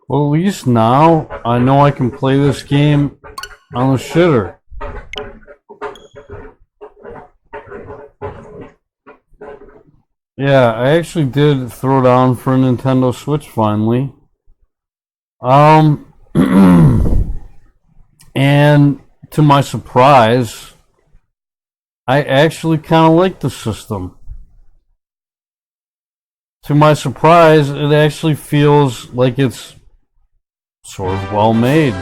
Well, at least now I know I can play this game on the shitter. Yeah, I actually did throw down for a Nintendo Switch finally. And to my surprise, I actually kind of like the system. To my surprise, it actually feels like it's sort of well made.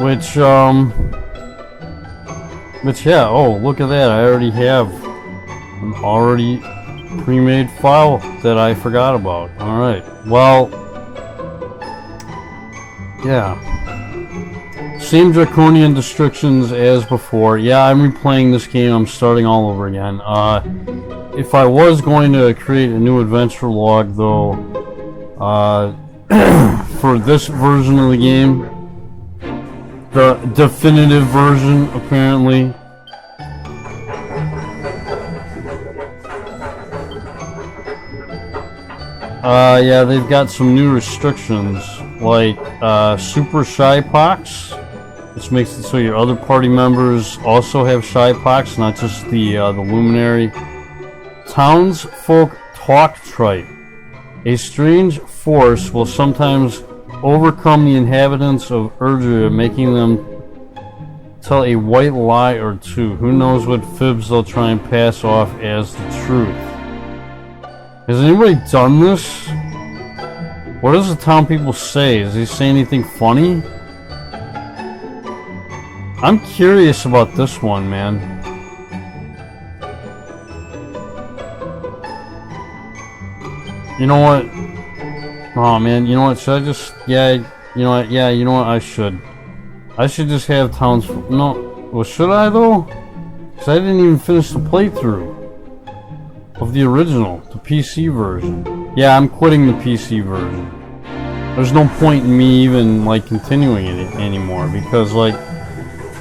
Which yeah, oh, look at that. I already have an already pre-made file that I forgot about. Alright, well, yeah. Same draconian restrictions as before. Yeah, I'm replaying this game. I'm starting all over again. If I was going to create a new adventure log, though, for this version of the game, the definitive version, apparently, yeah, they've got some new restrictions, like super shy pox, which makes it so your other party members also have shy pox, not just the luminary. Townsfolk talk trite. A strange force will sometimes overcome the inhabitants of Erdrea, making them tell a white lie or two. Who knows what fibs they'll try and pass off as the truth. Has anybody done this? What does the town people say? Does he say anything funny? I'm curious about this one, man. You know what? Oh man, you know what? Should I just... Yeah, you know what? Yeah, you know what? I should just have towns... No. Well, should I though? Because I didn't even finish the playthrough of the original, the PC version. Yeah, I'm quitting the PC version. There's no point in me even like continuing it anymore because like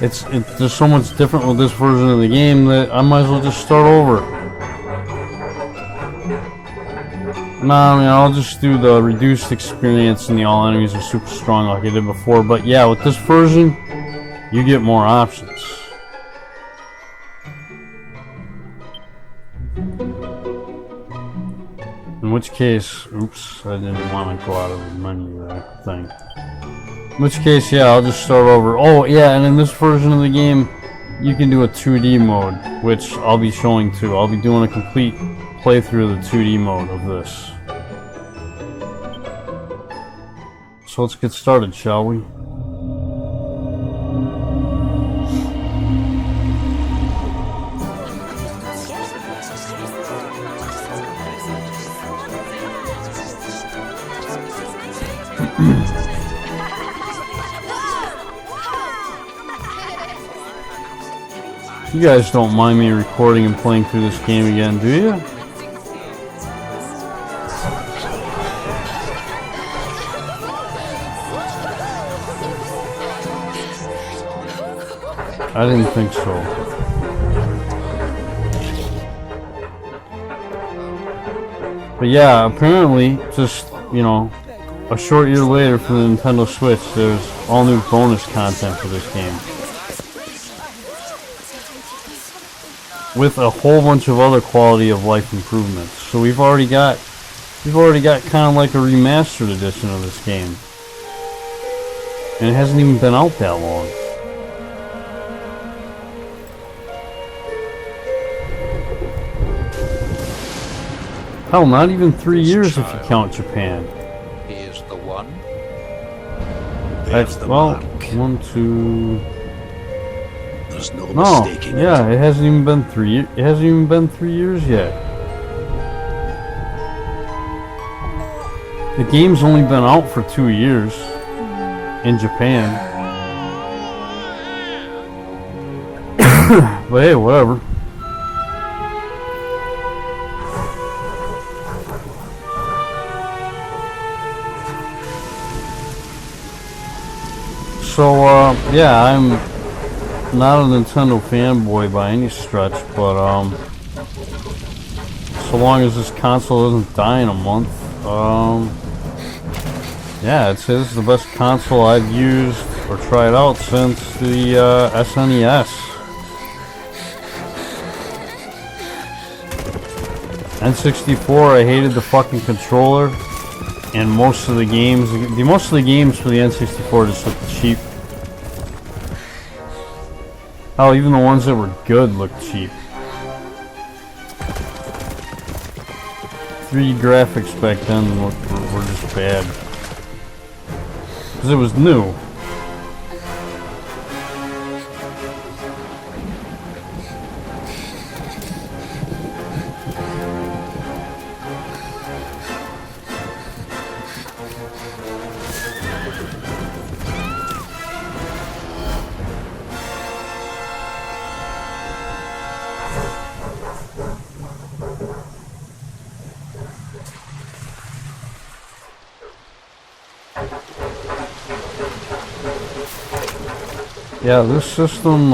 it's there's so much different with this version of the game that I might as well just start over. Nah, I mean, I'll just do the reduced experience and the all enemies are super strong like I did before. But yeah, with this version, you get more options. In which case, oops, I didn't want to go out of the menu there thing. In which case, yeah, I'll just start over. Oh, yeah, and in this version of the game, you can do a 2D mode, which I'll be showing too. I'll be doing a complete playthrough of the 2D mode of this. So let's get started, shall we? You guys don't mind me recording and playing through this game again, do you? I didn't think so. But yeah, apparently, just, you know, a short year later for the Nintendo Switch, there's all new bonus content for this game. With a whole bunch of other quality of life improvements. So we've already got kind of like a remastered edition of this game. And it hasn't even been out that long. Hell, not even 3 years if you count Japan. He is the one. That's, well, 1, 2... There's no No, mistaking yeah, it hasn't even been 3 years. It hasn't even been 3 years yet. The game's only been out for 2 years in Japan. But hey, whatever. So, yeah, I'm not a Nintendo fanboy by any stretch, but, so long as this console doesn't die in a month. Yeah, I'd say this is the best console I've used or tried out since the SNES. N64, I hated the fucking controller, and most of the games for the N64 just looked cheap. Oh, even the ones that were good looked cheap. 3D graphics back then were just bad. Because it was new. Yeah, this system,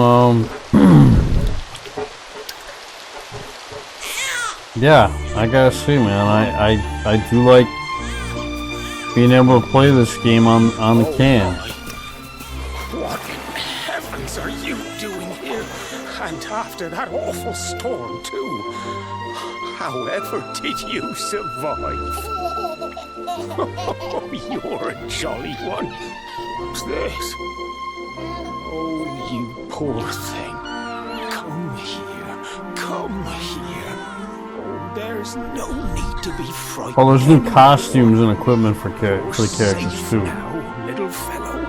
yeah, I gotta say, man, I do like being able to play this game on the can. What in heavens are you doing here? And after that awful storm, too. However did you survive? Oh, you're a jolly one. What's this? Oh, you poor thing. Come here. Come here. Oh, there's no need to be frightened. Oh, there's new costumes and equipment for the characters, too. Now, little fellow.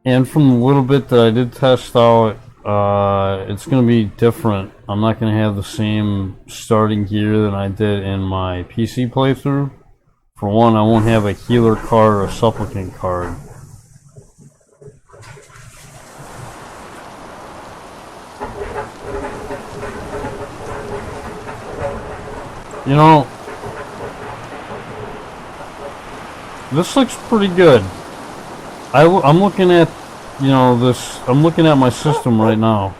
And from the little bit that I did test out, it's going to be different. I'm not going to have the same starting gear that I did in my PC playthrough. For one, I won't have a healer card or a supplicant card. You know, this looks pretty good. I'm looking at, you know, I'm looking at my system right now.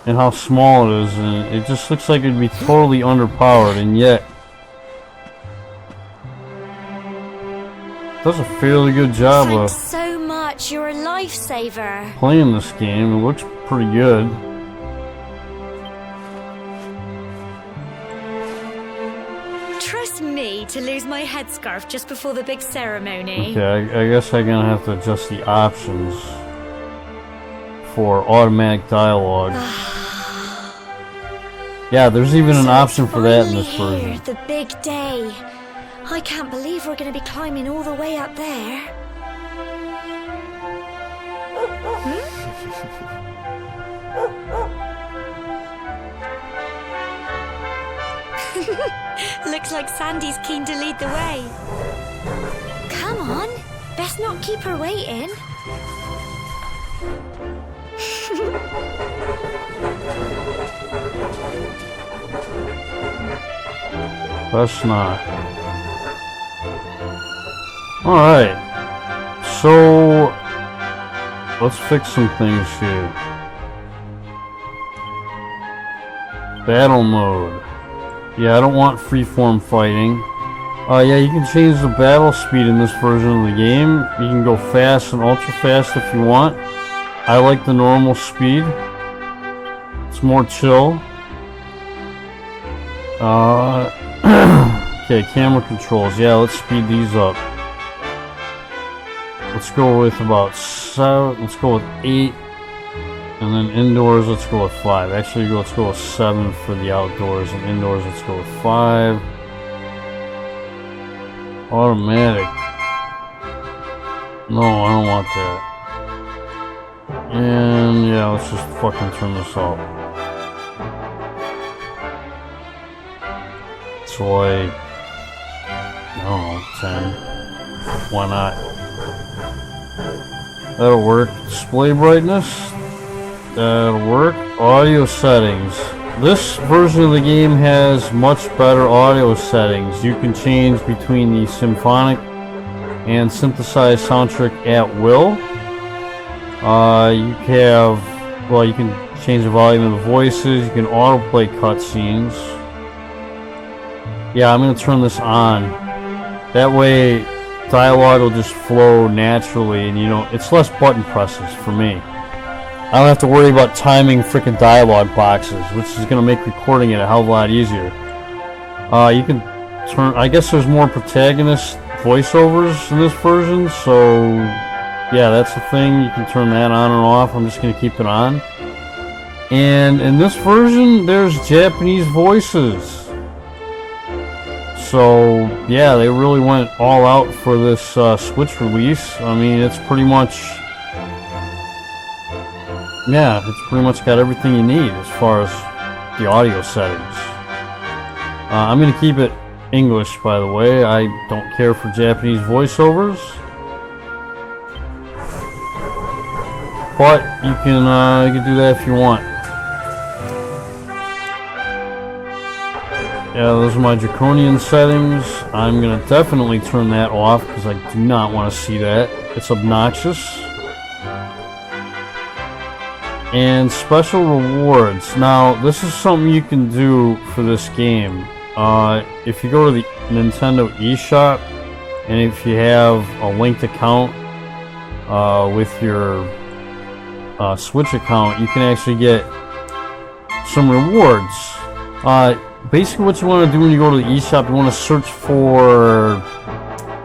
And how small it is, and it just looks like it'd be totally underpowered, and yet it does a fairly good job Thanks of so much. You're a lifesaver. playing this game. It looks pretty good. Trust me to lose my headscarf just before the big ceremony. Okay, I guess I'm gonna have to adjust the options for automatic dialogue. Yeah, there's even an option for that in this version. The big day. I can't believe we're going to be climbing all the way up there. Looks like Sandy's keen to lead the way. Come on, best not keep her waiting. Best not. Alright. So, let's fix some things here. Battle mode. Yeah, I don't want freeform fighting. Yeah, you can change the battle speed in this version of the game. You can go fast and ultra fast if you want. I like the normal speed. It's more chill. Okay, camera controls. Yeah, let's speed these up. Let's go with about 7. Let's go with 8. And then indoors, let's go with 5. Actually, let's go with 7 for the outdoors. And indoors, let's go with 5. Automatic. No, I don't want that. And yeah, let's just fucking turn this off. So like, I don't know, 10. Why not? That'll work. Display brightness. That'll work. Audio settings. This version of the game has much better audio settings. You can change between the symphonic and synthesized soundtrack at will. You have, well, you can change the volume of the voices. You can autoplay cutscenes. Yeah, I'm gonna turn this on. That way, dialogue will just flow naturally, and you know, it's less button presses for me. I don't have to worry about timing freaking dialogue boxes, which is gonna make recording it a hell of a lot easier. You can turn, I guess there's more protagonist voiceovers in this version, so yeah, that's the thing. You can turn that on and off. I'm just gonna keep it on. And in this version, there's Japanese voices. So yeah, they really went all out for this Switch release. I mean, it's pretty much, yeah, it's pretty much got everything you need as far as the audio settings. I'm gonna keep it English, by the way. I don't care for Japanese voiceovers, but you can do that if you want. Yeah, those are my draconian settings. I'm gonna definitely turn that off because I do not want to see that. It's obnoxious. And special rewards. Now, this is something you can do for this game. If you go to the Nintendo eShop, and if you have a linked account with your Switch account, you can actually get some rewards. Basically what you want to do when you go to the eShop, you want to search for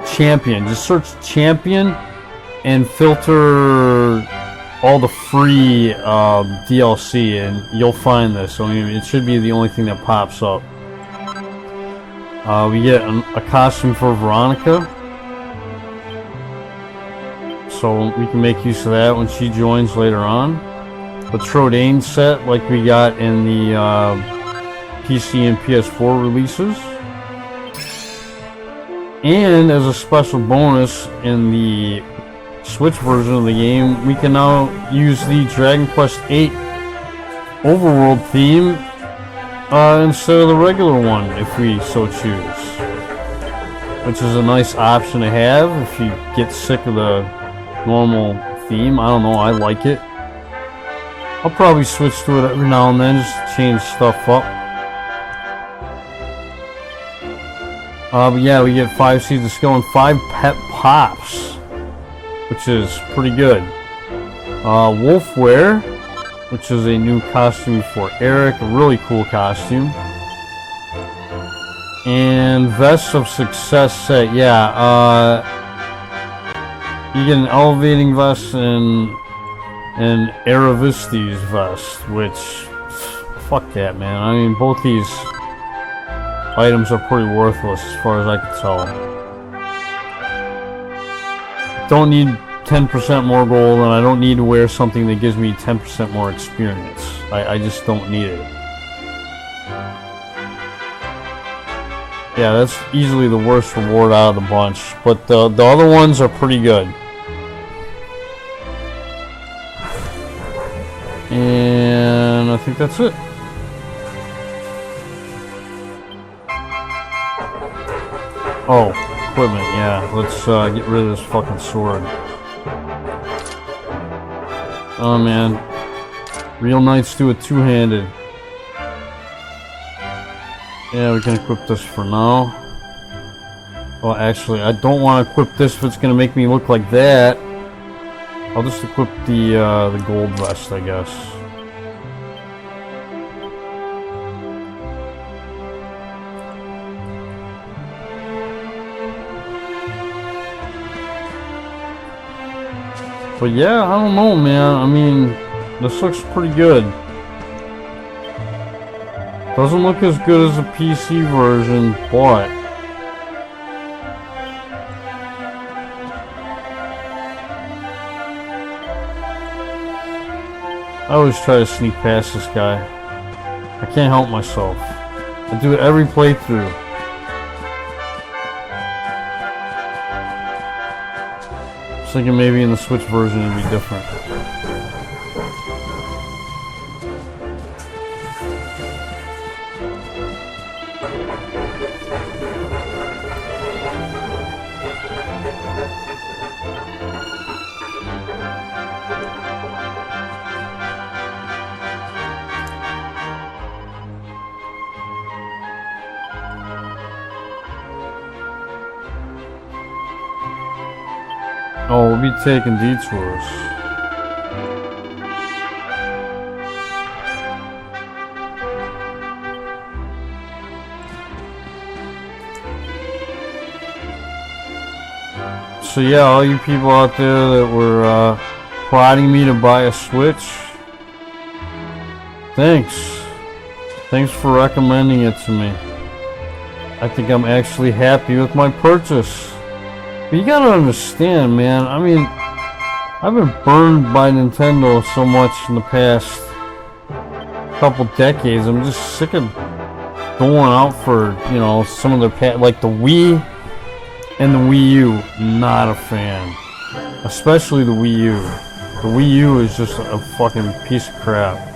Champion. Just search Champion and filter all the free DLC, and you'll find this. So I mean, it should be the only thing that pops up. We get a costume for Veronica, so we can make use of that when she joins later on. The Trodaine set, like we got in the PC and PS4 releases. And as a special bonus in the Switch version of the game, we can now use the Dragon Quest VIII overworld theme instead of the regular one, if we so choose. Which is a nice option to have if you get sick of the normal theme. I don't know, I like it. I'll probably switch to it every now and then just to change stuff up. But yeah, we get 5 seeds of skill and 5 pet pops, which is pretty good. Wolfwear, which is a new costume for Eric, a really cool costume. And Vest of Success set, yeah, you get an Elevating Vest and an Aravistes Vest, which, fuck that, man. I mean, both these items are pretty worthless as far as I can tell. Don't need 10% more gold, and I don't need to wear something that gives me 10% more experience. I just don't need it. Yeah, that's easily the worst reward out of the bunch, but the other ones are pretty good. And I think that's it. Oh, equipment, yeah. Let's get rid of this fucking sword. Oh man. Real knights do it two-handed. Yeah, we can equip this for now. Well, actually, I don't want to equip this if it's going to make me look like that. I'll just equip the gold vest, I guess. But yeah, I don't know, man. I mean, this looks pretty good. Doesn't look as good as the PC version, but I always try to sneak past this guy. I can't help myself. I do it every playthrough. I was thinking maybe in the Switch version it'd be different. Oh, we'll be taking detours. So yeah, all you people out there that were prodding me to buy a Switch, thanks. Thanks for recommending it to me. I think I'm actually happy with my purchase. But you gotta understand, man, I mean, I've been burned by Nintendo so much in the past couple decades. I'm just sick of going out for, you know, some of their like the Wii and the Wii U. Not a fan. Especially the Wii U. The Wii U is just a fucking piece of crap.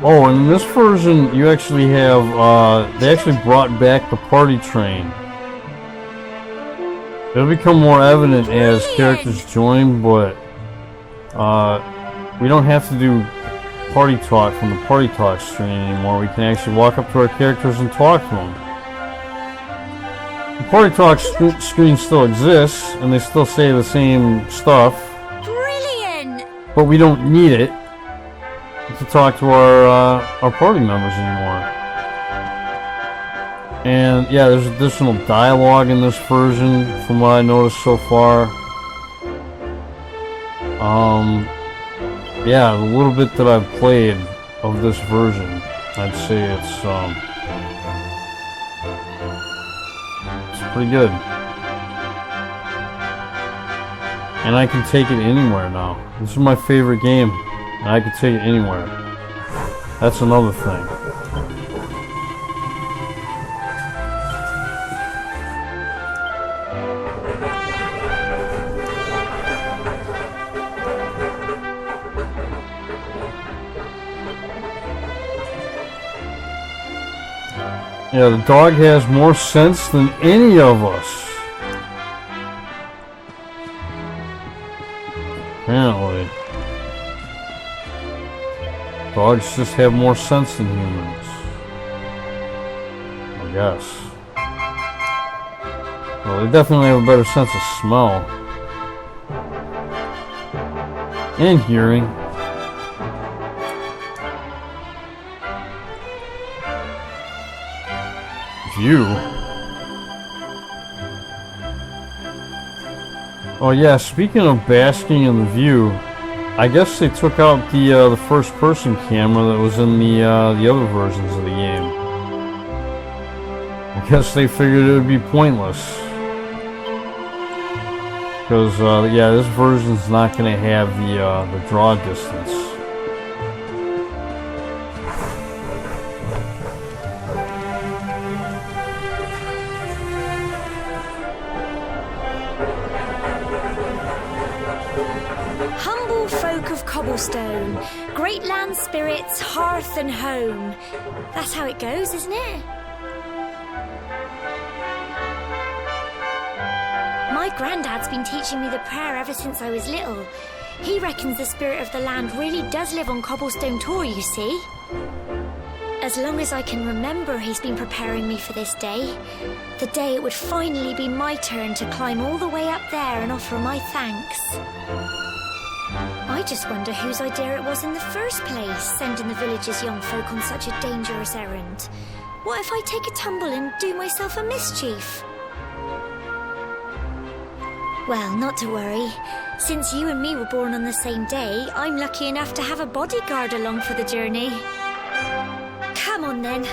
Oh, and in this version, you actually have, they actually brought back the party train. It'll become more evident as characters join, but, we don't have to do party talk from the party talk screen anymore. We can actually walk up to our characters and talk to them. The party talk screen still exists, and they still say the same stuff. Brilliant! But we don't need it to talk to our party members anymore. And yeah, there's additional dialogue in this version from what I noticed so far. Yeah, the little bit that I've played of this version, I'd say it's pretty good. And I can take it anywhere now. This is my favorite game. And I can take it anywhere. That's another thing. Yeah, the dog has more sense than any of us. Apparently. Dogs just have more sense than humans. I guess. Well, they definitely have a better sense of smell. And hearing. View. Oh yeah, speaking of basking in the view, I guess they took out the first-person camera that was in the other versions of the game. I guess they figured it would be pointless. Because yeah, this version's not going to have the draw distance. Humble folk of Cobblestone, great land spirits, hearth and home. That's how it goes, isn't it? My granddad's been teaching me the prayer ever since I was little. He reckons the spirit of the land really does live on Cobblestone Tor, you see. As long as I can remember, he's been preparing me for this day. The day it would finally be my turn to climb all the way up there and offer my thanks. I just wonder whose idea it was in the first place, sending the village's young folk on such a dangerous errand. What if I take a tumble and do myself a mischief? Well, not to worry. Since you and me were born on the same day, I'm lucky enough to have a bodyguard along for the journey. Come on then.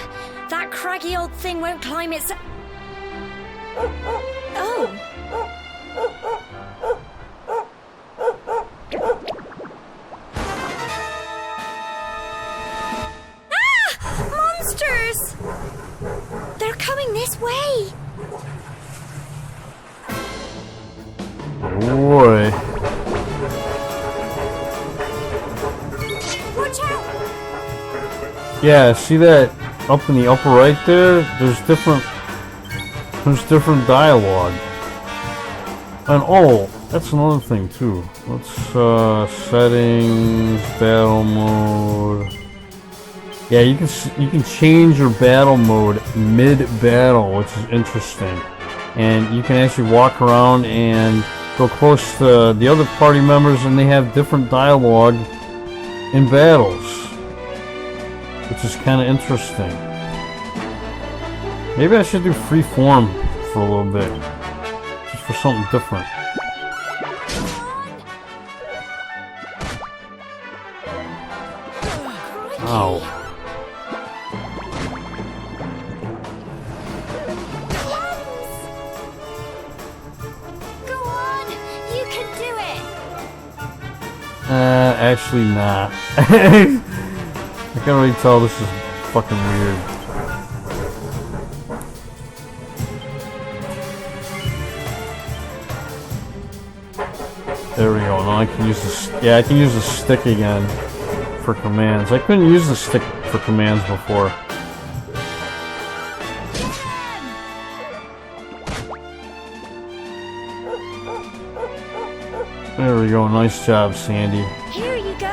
That craggy old thing won't climb its... Oh. Ah! Monsters! They're coming this way. Boy. Watch out! Yeah, see that up in the upper right there? There's different dialogue. And oh, That's another thing too. Let's settings, battle mode. Yeah, you can change your battle mode mid-battle, which is interesting. And you can actually walk around and go close to the other party members, and they have different dialogue in battles, which is kind of interesting. Maybe I should do free form for a little bit, just for something different. Ow. Actually not. I can already tell this is fucking weird. There we go. Now I can use this. Yeah, I can use the stick again for commands. I couldn't use the stick for commands before. There we go. Nice job, Sandy. Here you go.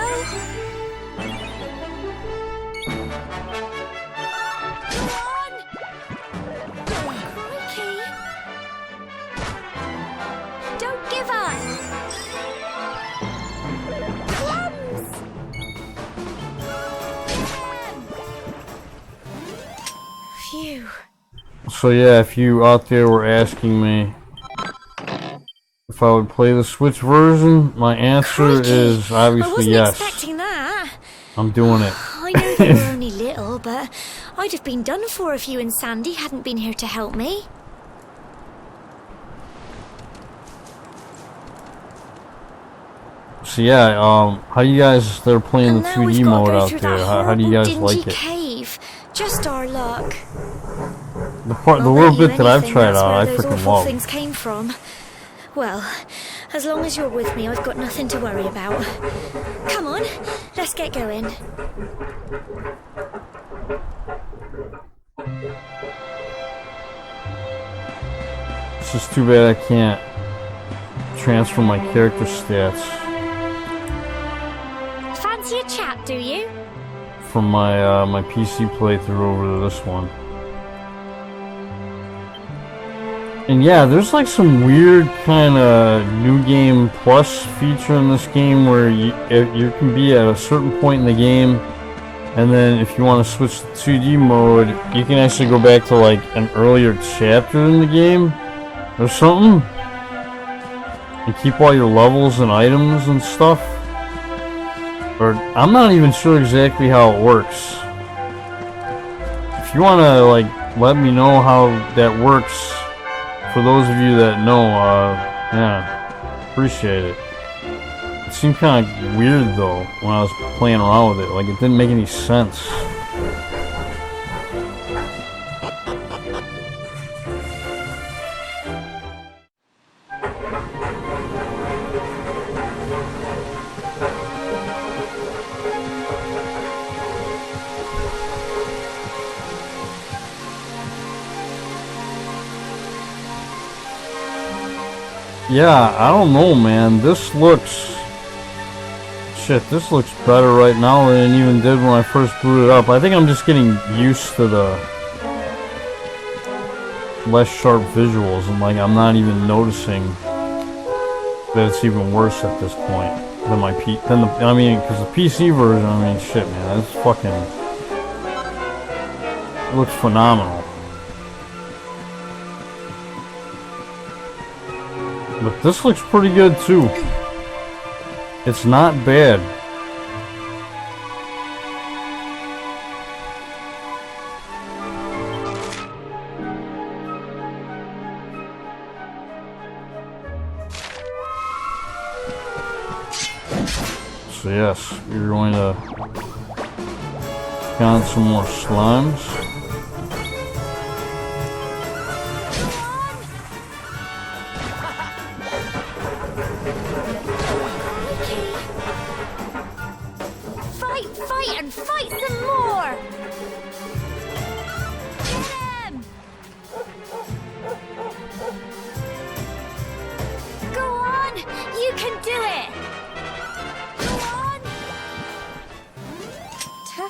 Crikey. Don't give up. Plums. Phew. So yeah, if you out there were asking me if I would play the Switch version, my answer is obviously yes. I wasn't expecting that. I'm doing it. I know they were only little, but I'd have been done for if you and Sandy hadn't been here to help me. So yeah, how you guys that are playing And the now we've 2D got to mode go out through there? that How do you horrible, guys like dingy it? Cave. Just our luck. The I'll little bet you bit that I've anything tried that's out, where I those freaking awful love. things came from. Well, as long as you're with me, I've got nothing to worry about. Come on, let's get going. It's just too bad I can't transfer my character stats Fancy a chat, do you? from my my PC playthrough over to this one. And yeah, there's like some weird kind of new game plus feature in this game where you can be at a certain point in the game, and then if you want to switch to 2D mode, you can actually go back to like an earlier chapter in the game or something, and keep all your levels and items and stuff. Or I'm not even sure exactly how it works. If you want to like let me know how that works, for those of you that know, yeah, appreciate it. It seemed kind of weird though when I was playing around with it. Like it didn't make any sense. Yeah, I don't know, man. This looks... Shit, this looks better right now than it even did when I first booted up. I think I'm just getting used to the less sharp visuals, and like I'm not even noticing that it's even worse at this point than my I mean, because the PC version, I mean, shit, man, that's fucking... It looks phenomenal. But this looks pretty good too. It's not bad. So yes, we're going to count some more slimes. Fight some more! Get him! Go on!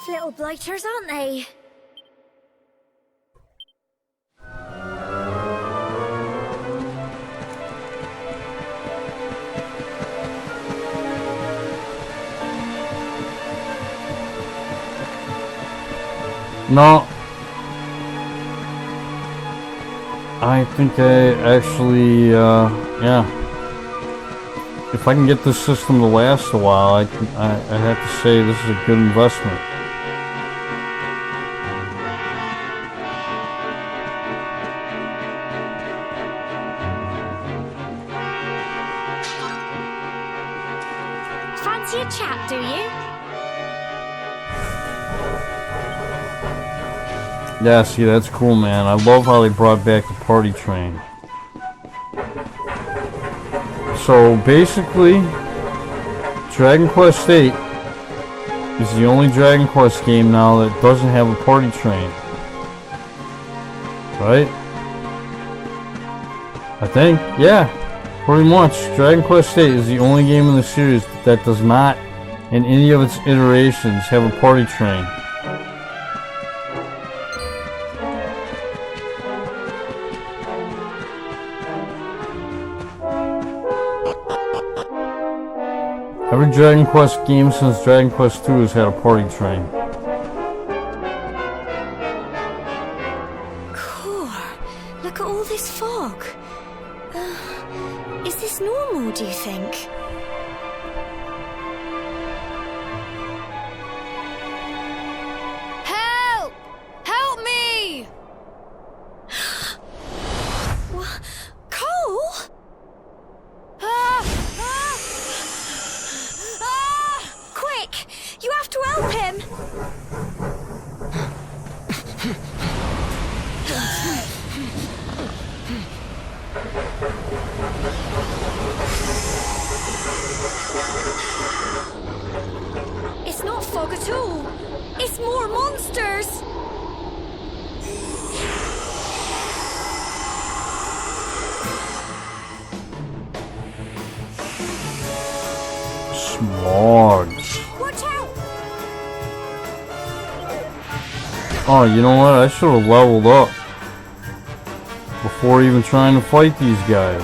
little blighters, aren't they? No. I think I actually, yeah. If I can get this system to last a while, I have to say this is a good investment. Fancy a chat, do you? Yeah, see, that's cool, man. I love how they brought back the party train. So, basically, Dragon Quest VIII is the only Dragon Quest game now that doesn't have a party train. Right? I think, yeah. Pretty much, Dragon Quest VIII is the only game in the series that does not, in any of its iterations, have a party train. Every Dragon Quest game since Dragon Quest II has had a party train. Cool. Look at all this fog. Is this normal, do you think? Help! Help me! What? Cole? Quick! You have to help him! It's not fog at all. It's more monsters. Smogs. Watch out! Oh, you know what? I should have leveled up before even trying to fight these guys.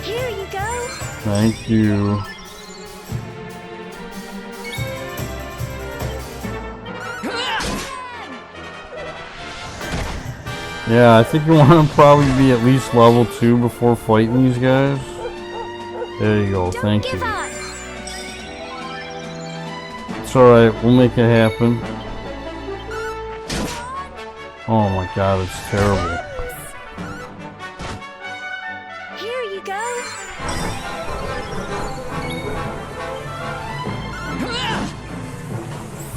Here you go. Thank you. Yeah, I think you want to probably be at least level 2 before fighting these guys. There you go, thank you. It's alright, we'll make it happen. Oh my god, it's terrible. Here you go.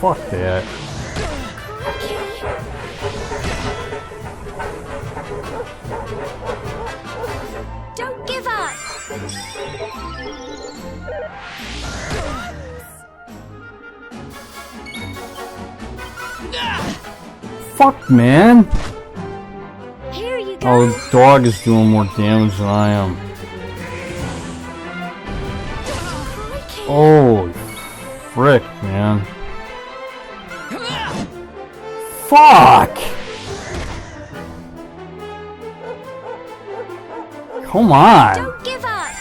Fuck that. Don't give up. Fuck, man. Here you go. Oh, the dog is doing more damage than I am. Holy frick, man. Fuck! Come on! Don't give up.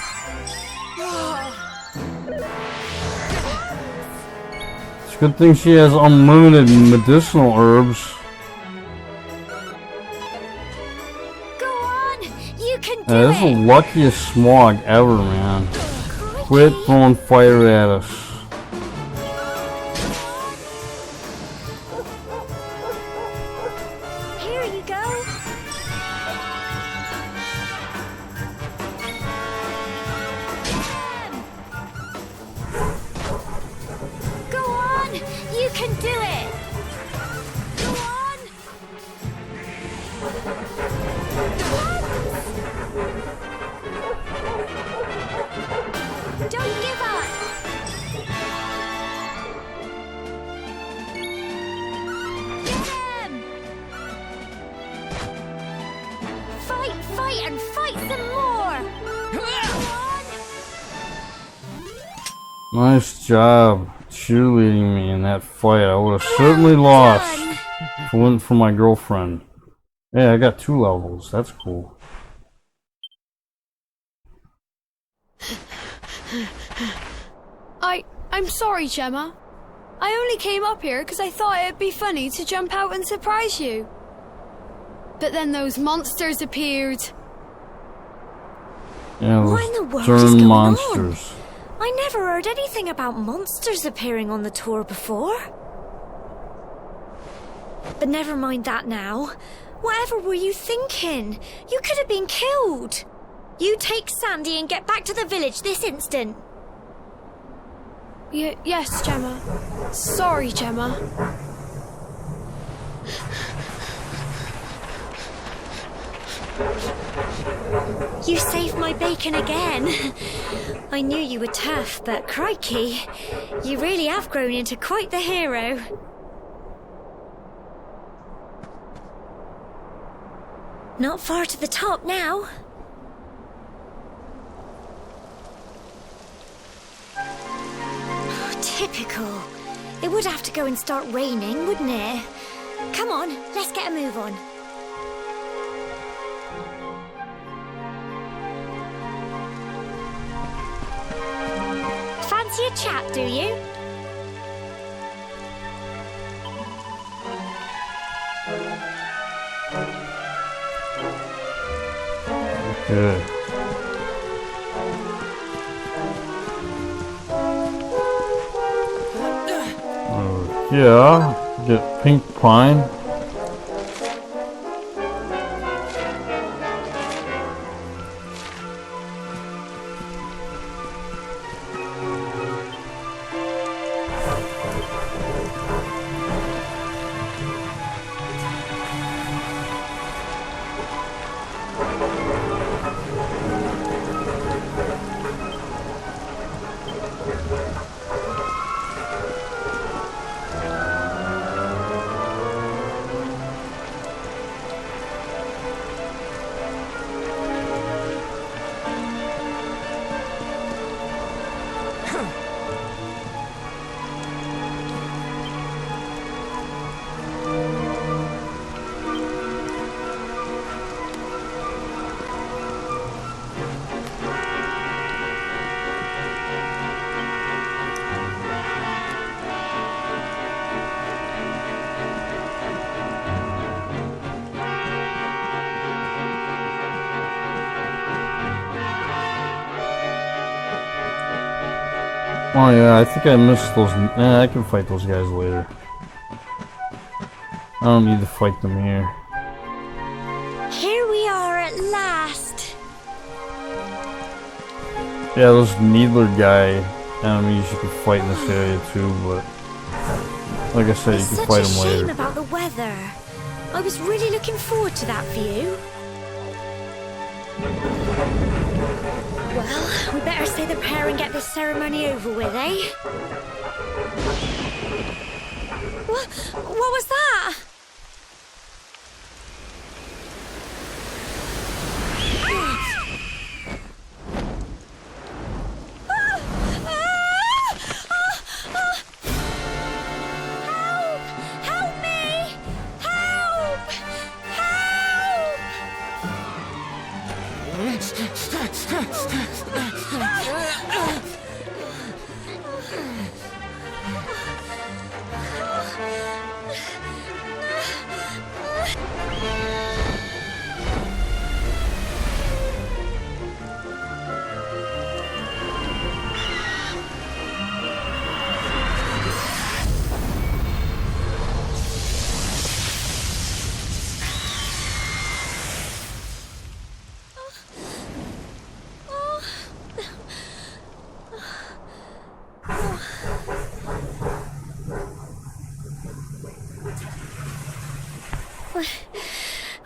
It's a good thing she has unlimited medicinal herbs. Go on. You can do That's the it. luckiest smog ever, man. Quit throwing fire at us. Here you go. Go on. You can do it. Go on. Don't give up. Nice job cheerleading me in that fight. I would have certainly lost if it wasn't for my girlfriend. Hey, I got 2 levels. That's cool. I'm sorry, Gemma. I only came up here because I thought it'd be funny to jump out and surprise you. But then those monsters appeared. Yeah, What in the world those is darn going monsters. on? I never heard anything about monsters appearing on the tour before. But never mind that now. Whatever were you thinking? You could have been killed. You take Sandy and get back to the village this instant. Yes, Gemma. Sorry, Gemma. You saved my bacon again. I knew you were tough, but crikey, you really have grown into quite the hero. Not far to the top now. Typical. It would have to go and start raining, wouldn't it? Come on, let's get a move on. Fancy a chat, do you? Good. Yeah, get pink pine. Oh yeah, I think I missed those. I can fight those guys later. I don't need to fight them here. Here we are at last. Yeah, those needler guy enemies you can fight in this area too, but like I said, you can fight them It's such a shame later. about the weather. I was really looking forward to that view. Well, we better say the prayer and get this ceremony over with, eh? What was that? Help me! Help!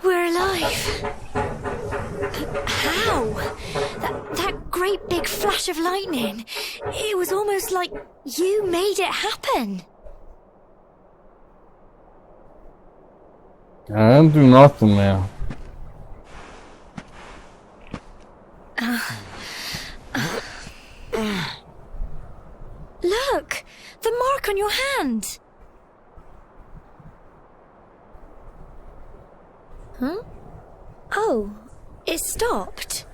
We're alive. How? That great big flash of lightning. It was almost like you made it happen. I didn't do nothing, man. mark on your hand. Huh? Oh, it stopped.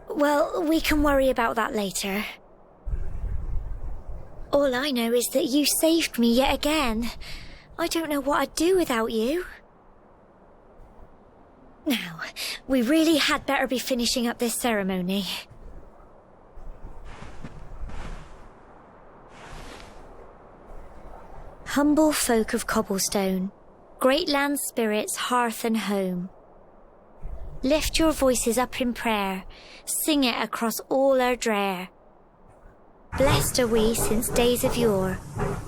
Well, we can worry about that later. All I know is that you saved me yet again. I don't know what I'd do without you. Now, we really had better be finishing up this ceremony. Humble folk of Cobblestone, great land spirits, hearth and home. Lift your voices up in prayer, sing it across all our drear. Blessed are we since days of yore,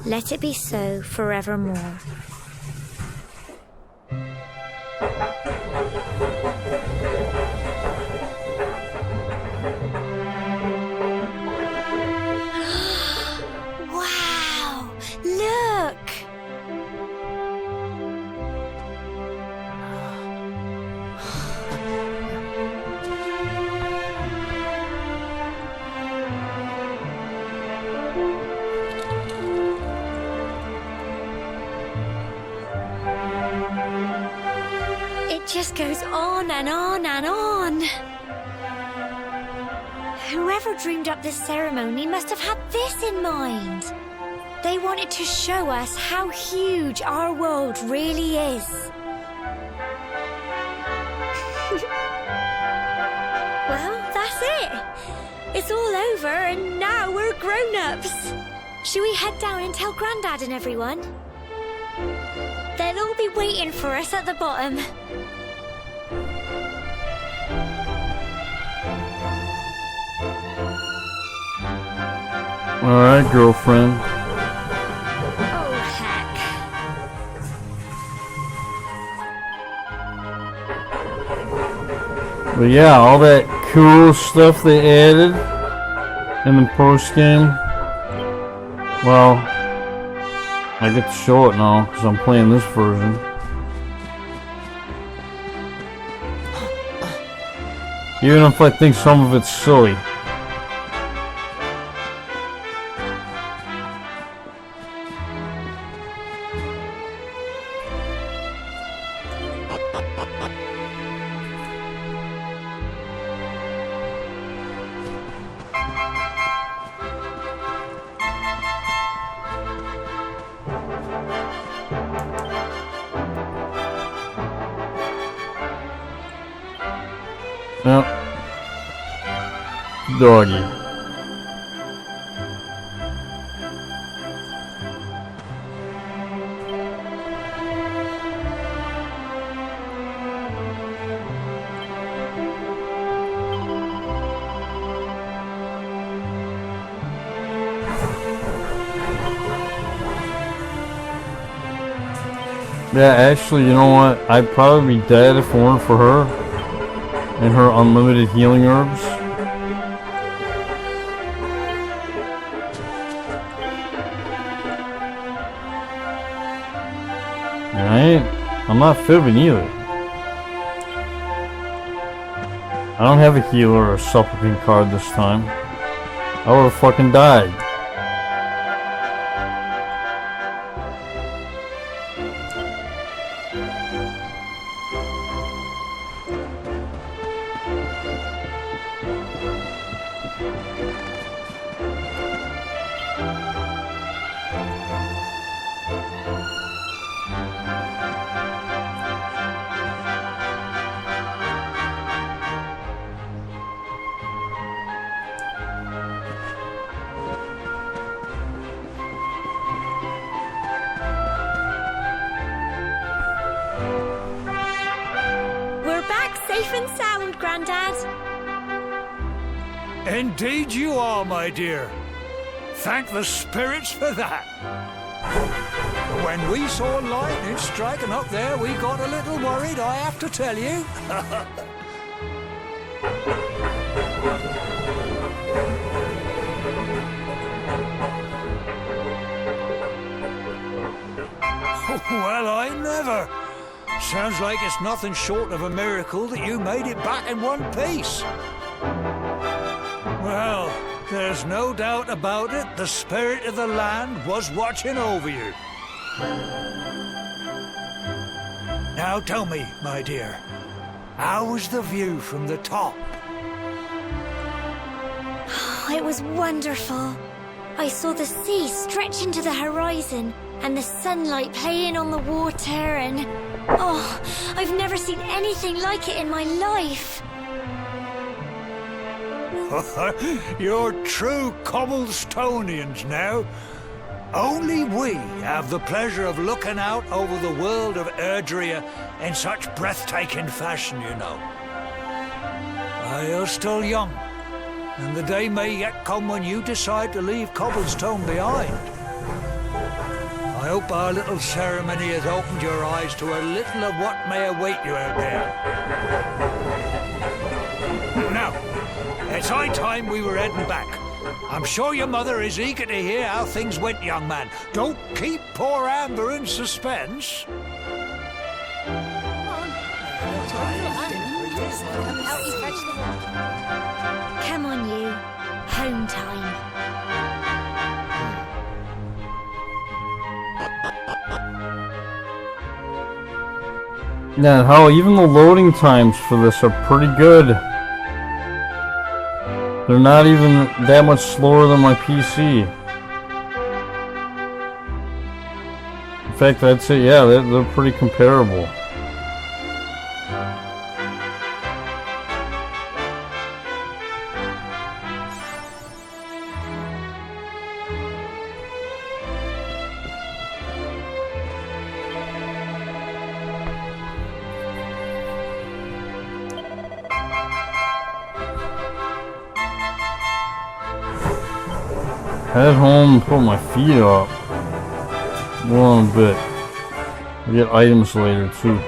let it be so forevermore. Wow, look! It just goes on and on and on. Whoever dreamed up this ceremony must have had this in mind. They wanted to show us how huge our world really is. Well, that's it. It's all over and now we're grown-ups. Should we head down and tell Grandad and everyone? They'll all be waiting for us at the bottom. Alright, girlfriend. Oh, heck. But yeah, all that cool stuff they added in the post game. Well, I get to show it now because I'm playing this version. Even if I think some of it's silly. Yep. Doggy. Yeah, actually, you know what? I'd probably be dead if it weren't for her and her unlimited healing herbs. I'm not fibbing either. I don't have a healer or a supplicant card this time. I would've fucking died. Safe and sound, Grandad. Indeed you are, my dear. Thank the spirits for that. When we saw lightning striking up there, we got a little worried, I have to tell you. Well, I never. Sounds like it's nothing short of a miracle that you made it back in one piece. Well, There's no doubt about it, the spirit of the land was watching over you. Now tell me, my dear, how was the view from the top? It was wonderful. I saw the sea stretch into the horizon and the sunlight playing on the water and... Oh, I've never seen anything like it in my life. You're true Cobblestonians now. Only we have the pleasure of looking out over the world of Erdrea in such breathtaking fashion, you know. You're still young, and the day may yet come when you decide to leave Cobblestone behind. I hope our little ceremony has opened your eyes to a little of what may await you out there. Now, it's high time we were heading back. I'm sure your mother is eager to hear how things went, young man. Don't keep poor Amber in suspense. Come on, you. Home time. Yeah, how even the loading times for this are pretty good. They're not even that much slower than my PC. In fact, I'd say, yeah, they're pretty comparable. Head home and put my feet up. Well, in a bit. I'll get items later too.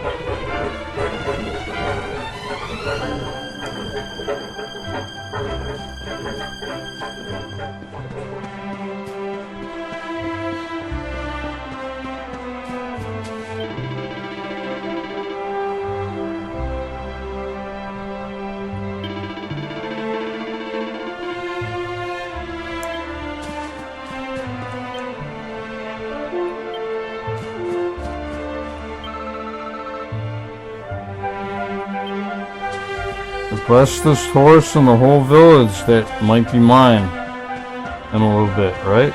The bestest horse in the whole village that might be mine in a little bit, right?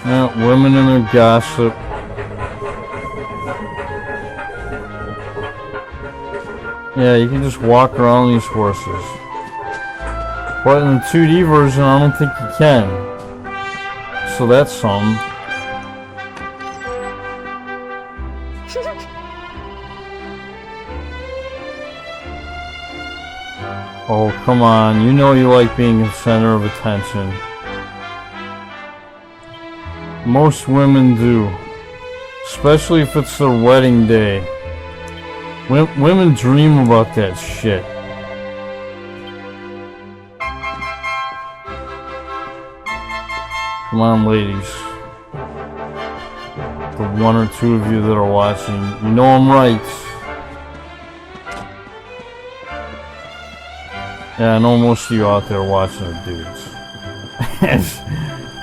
Yeah, women and their gossip. Yeah, you can just walk around these horses. But in the 2D version, I don't think you can. So that's something. Oh, come on. You know you like being the center of attention. Most women do. Especially if it's their wedding day. Women dream about that shit. Come on, ladies. The one or two of you that are watching, you know I'm right. Yeah, I know most of you out there watching are dudes.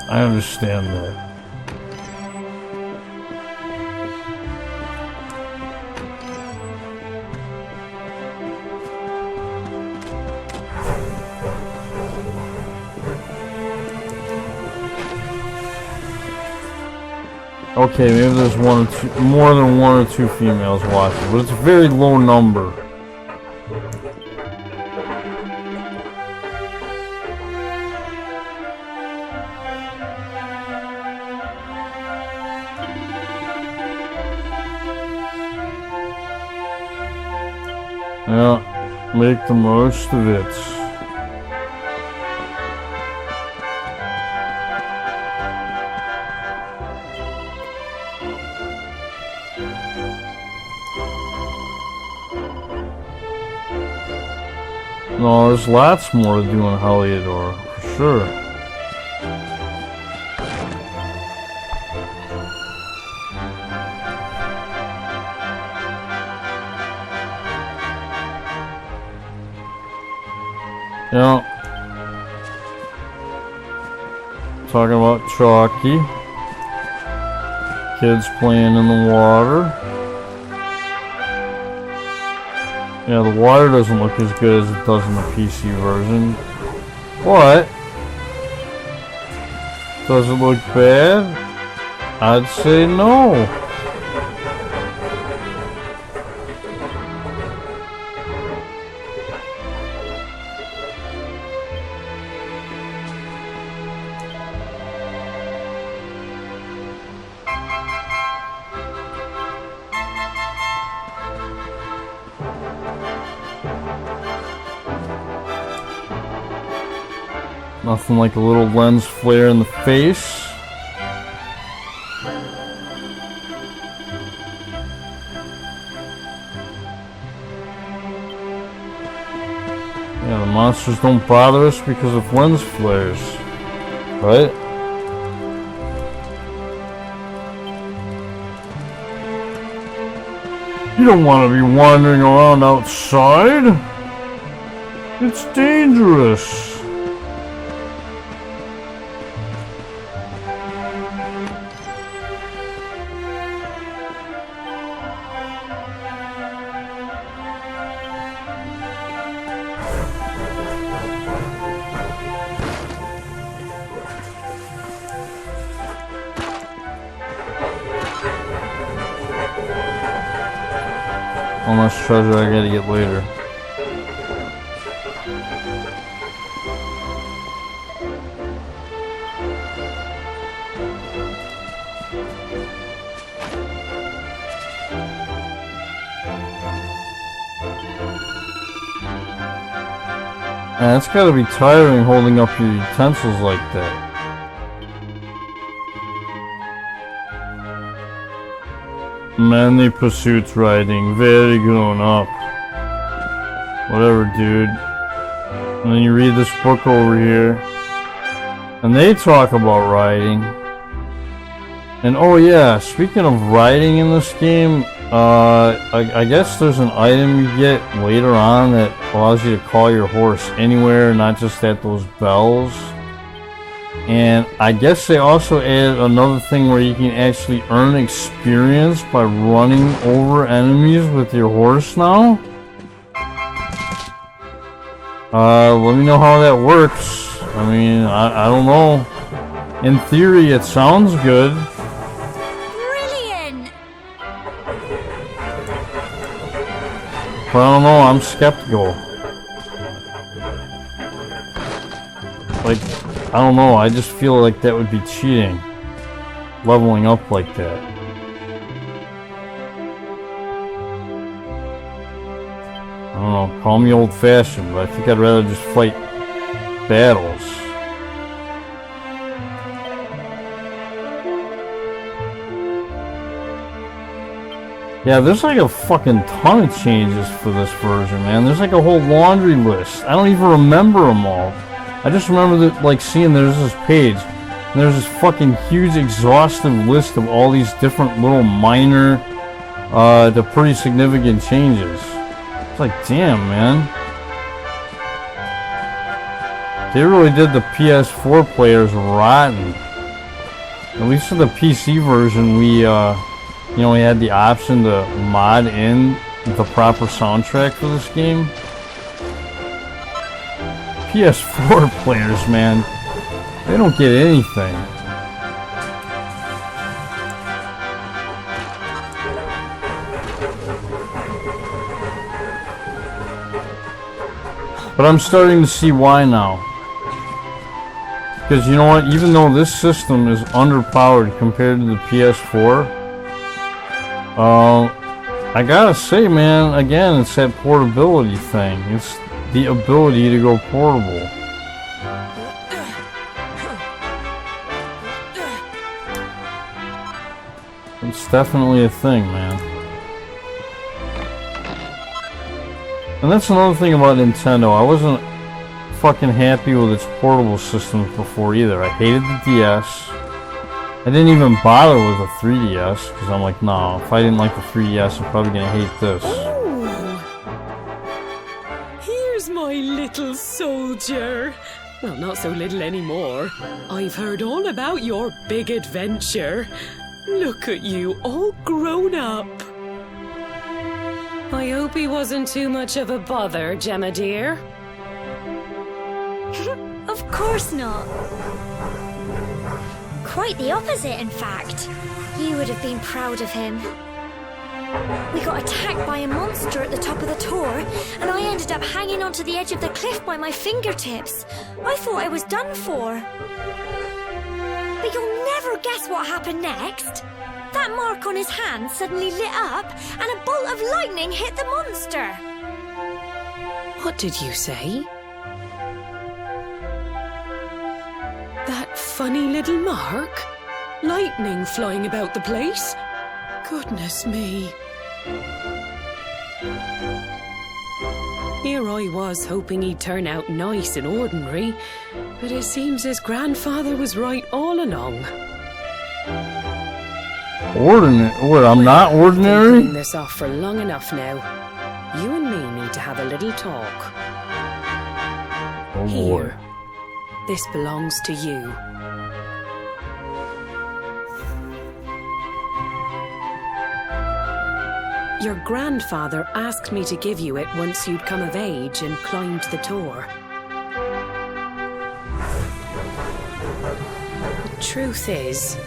I understand that. Okay, maybe there's one or two, more than one or two females watching, but it's a very low number. Yeah, Make the most of it. No, there's lots more to do in Heliodor, for sure. Yeah. Talking about Chalky. Kids playing in the water. Yeah, the water doesn't look as good as it does in the PC version. What? Does it look bad? I'd say no. Nothing like a little lens flare in the face. Yeah, the monsters don't bother us because of lens flares, right? You don't want to be wandering around outside. It's dangerous. One less treasure I gotta get later. Man, it's gotta be tiring holding up your utensils like that. Manly pursuits riding, very grown up. Whatever, dude. And then you read this book over here, and they talk about riding. And oh yeah, speaking of riding in this game, I guess there's an item you get later on that allows you to call your horse anywhere, not just at those bells. And I guess they also added another thing where you can actually earn experience by running over enemies with your horse now. Let me know how that works. I mean, I don't know. In theory, it sounds good. Brilliant! But I don't know, I'm skeptical. Like, I don't know, I just feel like that would be cheating. Leveling up like that. I don't know, call me old-fashioned, but I think I'd rather just fight battles. Yeah, there's like a fucking ton of changes for this version, man. There's like a whole laundry list. I don't even remember them all. I just remember that, like, seeing there's this page, and there's this fucking huge exhaustive list of all these different little minor, to pretty significant changes. It's like, damn, man. They really did the PS4 players rotten. At least for the PC version, we had the option to mod in the proper soundtrack for this game. PS4 players, man, they don't get anything. But I'm starting to see why now. Because you know what, even though this system is underpowered compared to the PS4, I gotta say, man, again, it's that portability thing. It's the ability to go portable. It's definitely a thing, man. And that's another thing about Nintendo. I wasn't fucking happy with its portable systems before either. I hated the DS. I didn't even bother with the 3DS because I'm like, nah, if I didn't like the 3DS, I'm probably gonna hate this. Oh, here's my little soldier. Well, not so little anymore. I've heard all about your big adventure. Look at you, all grown up. I hope he wasn't too much of a bother, Gemma dear. Of course not. Quite the opposite, in fact. You would have been proud of him. We got attacked by a monster at the top of the tower, and I ended up hanging onto the edge of the cliff by my fingertips. I thought I was done for. But you'll never guess what happened next. That mark on his hand suddenly lit up, and a bolt of lightning hit the monster. What did you say? That funny little mark? Lightning flying about the place? Goodness me. Here I was hoping he'd turn out nice and ordinary, but it seems his grandfather was right all along. Ordinary? What, I'm not ordinary? I've been putting this off for long enough now. You and me need to have a little talk. Oh boy. Here. This belongs to you. Your grandfather asked me to give you it once you'd come of age and climbed the tower. The truth is,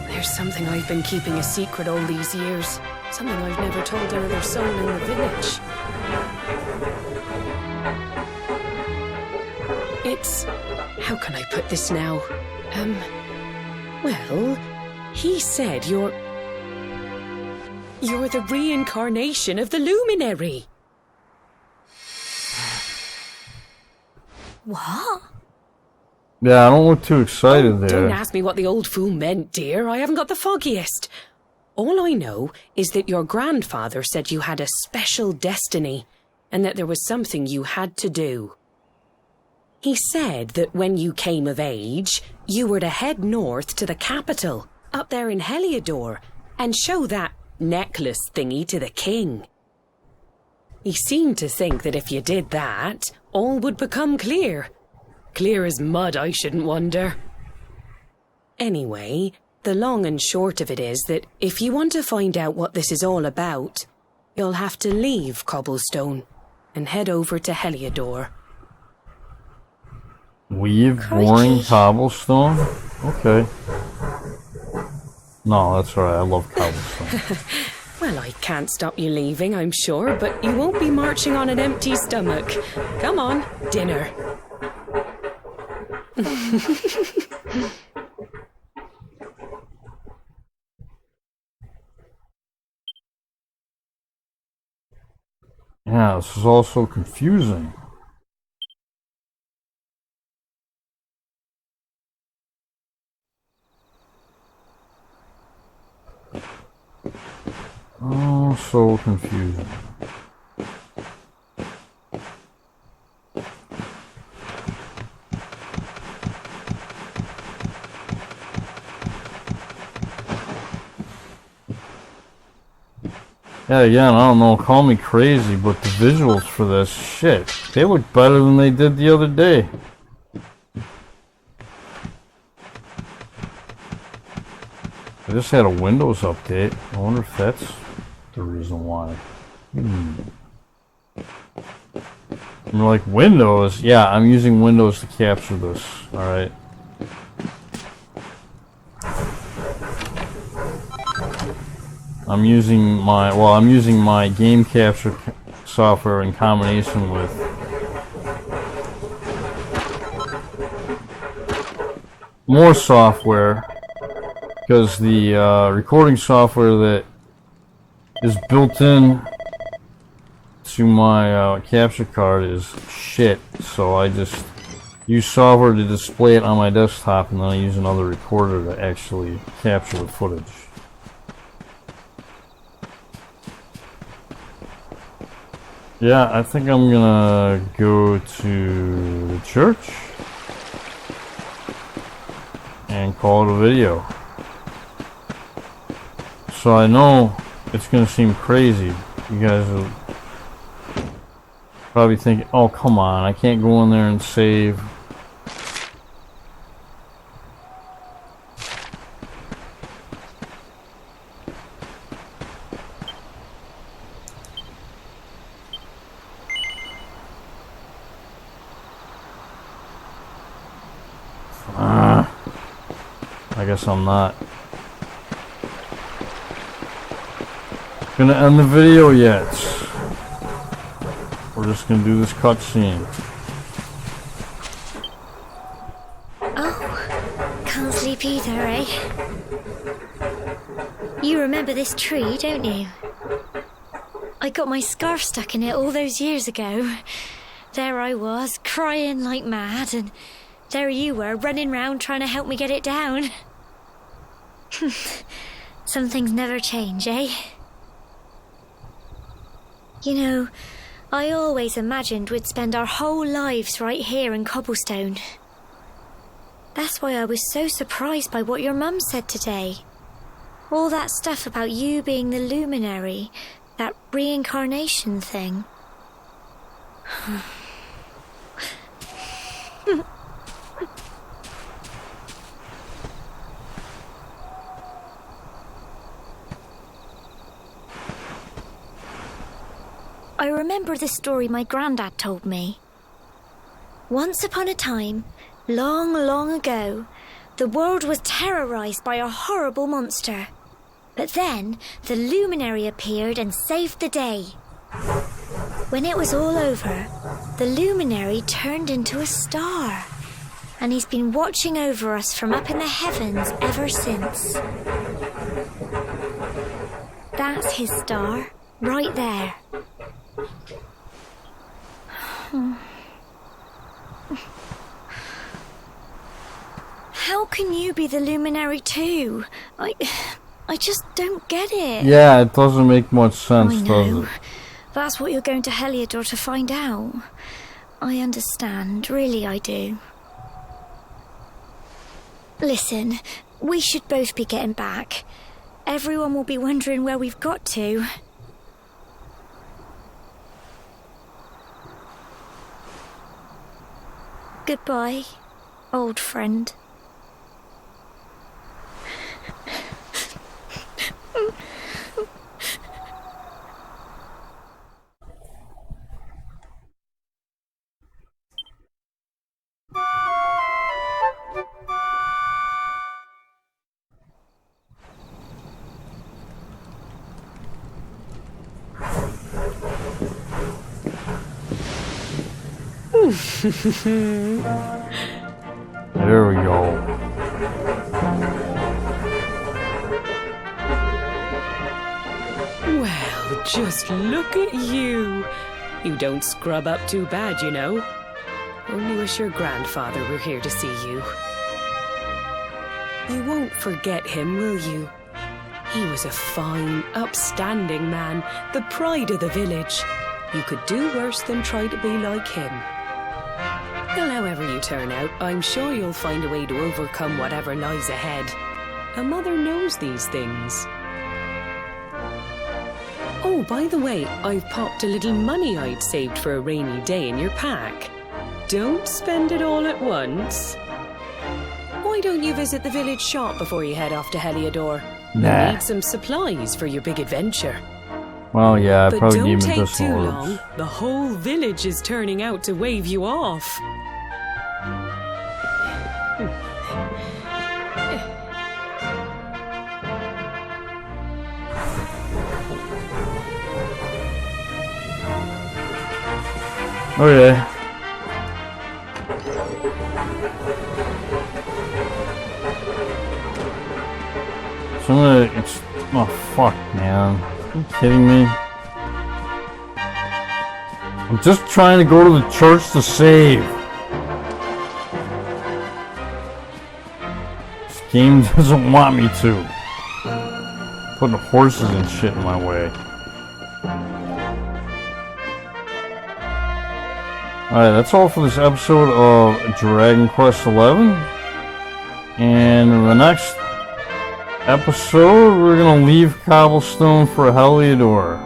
there's something I've been keeping a secret all these years. Something I've never told another soul in the village. It's... how can I put this now? Well, he said you're the reincarnation of the luminary. What? Yeah, I don't look too excited there. Don't ask me what the old fool meant, dear. I haven't got the foggiest. All I know is that your grandfather said you had a special destiny and that there was something you had to do. He said that when you came of age, you were to head north to the capital, up there in Heliodor, and show that necklace thingy to the king. He seemed to think that if you did that, all would become clear. Clear as mud, I shouldn't wonder. Anyway, the long and short of it is that if you want to find out what this is all about, you'll have to leave Cobblestone and head over to Heliodor. Weave, boring, cobblestone? Okay. No, that's alright, I love cobblestone. Well, I can't stop you leaving, I'm sure, but you won't be marching on an empty stomach. Come on, dinner. Yeah, this is all so confusing. Oh, so confusing. Yeah, again, I don't know, call me crazy, but the visuals for this, shit, they look better than they did the other day. I just had a Windows update. I wonder if that's the reason why. I'm like, Windows? Yeah, I'm using Windows to capture this, alright? I'm using my game capture software in combination with more software, because the recording software that is built in to my capture card is shit, so I just use software to display it on my desktop, and then I use another recorder to actually capture the footage. Yeah, I think I'm gonna go to the church and call it a video. So I know it's gonna seem crazy. You guys will probably thinking, oh come on, I can't go in there and save. I guess I'm not gonna end the video yet. We're just gonna do this cutscene. Oh, can't sleep either, eh? You remember this tree, don't you? I got my scarf stuck in it all those years ago. There I was, crying like mad, and there you were, running round trying to help me get it down. Some things never change, eh? You know, I always imagined we'd spend our whole lives right here in Cobblestone. That's why I was so surprised by what your mum said today. All that stuff about you being the luminary, that reincarnation thing. I remember the story my granddad told me. Once upon a time, long, long ago, the world was terrorized by a horrible monster. But then, the luminary appeared and saved the day. When it was all over, the luminary turned into a star. And he's been watching over us from up in the heavens ever since. That's his star, right there. How can you be the luminary too? I just don't get it. Yeah, it doesn't make much sense, does it? That's what you're going to Heliodor to find out. I understand, really I do. Listen, we should both be getting back. Everyone will be wondering where we've got to. Goodbye, old friend. There we go. Well, just look at you. You don't scrub up too bad, you know. Only wish your grandfather were here to see you. You won't forget him, will you? He was a fine, upstanding man, the pride of the village. You could do worse than try to be like him. Well, however you turn out, I'm sure you'll find a way to overcome whatever lies ahead. A mother knows these things. Oh, by the way, I've popped a little money I'd saved for a rainy day in your pack. Don't spend it all at once. Why don't you visit the village shop before you head off to Heliodor? Nah. You need some supplies for your big adventure. Well, yeah, I But probably don't gave take medicinal too herbs. long. The whole village is turning out to wave you off. Okay. So I'm gonna, oh fuck, man. you kidding me? I'm just trying to go to the church to save. This game doesn't want me to. Putting horses and shit in my way. Alright, that's all for this episode of Dragon Quest XI. And in the next episode, we're gonna leave Cobblestone for Heliodor.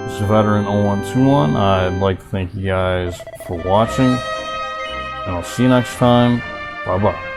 This is Veteran 0121. I'd like to thank you guys for watching. And I'll see you next time. Bye bye.